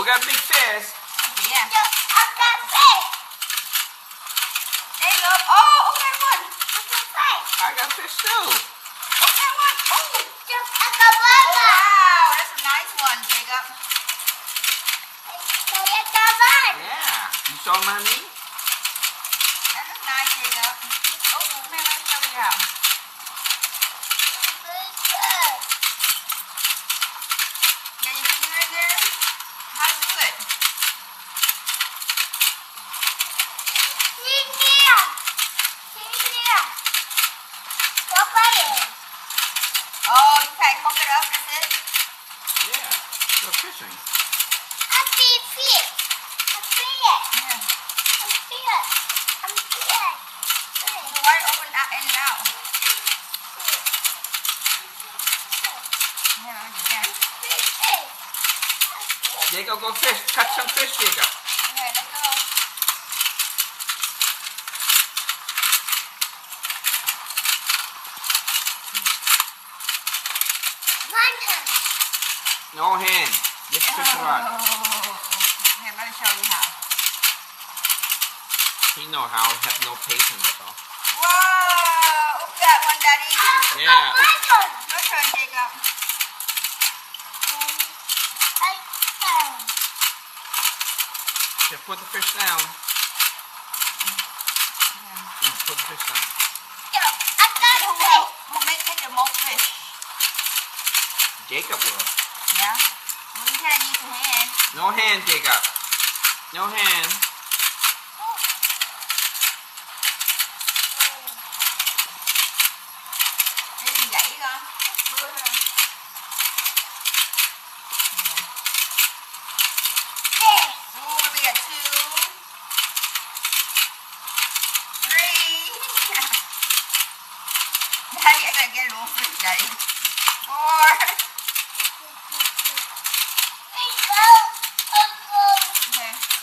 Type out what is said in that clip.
got a big fish. Yeah. I got fish. There you go. Oh, okay, one. I got fish too. Okay, one. Oh. I got one. Wow, that's a nice one, Jacob. Yeah. You saw mommy? That looks nice, Jacob. Oh, man, let me show you how. Got your finger in there? How to do it? Oh, you can't hook it up, that's it? Yeah. Go fishing. Yeah. The wire open out in and out. Yeah, yeah. Jacob, go fish. Catch some fish, Jacob. Okay, let's go. No hand. Just fish rod. Here, let me show you how. He know how. Have no patience, that's all. Whoa! Oop that one, Daddy. Yeah. Your turn, Jacob. Just put the fish down. Yeah, put the fish down. Who may take the most fish? Jacob will. Yeah? Well, you can't use your hand. No hand, Jacob. No hand. Để mình gãy con. Oh, we got 2, 3. Daddy, I gotta get a little fish, Daddy. 4. Okay.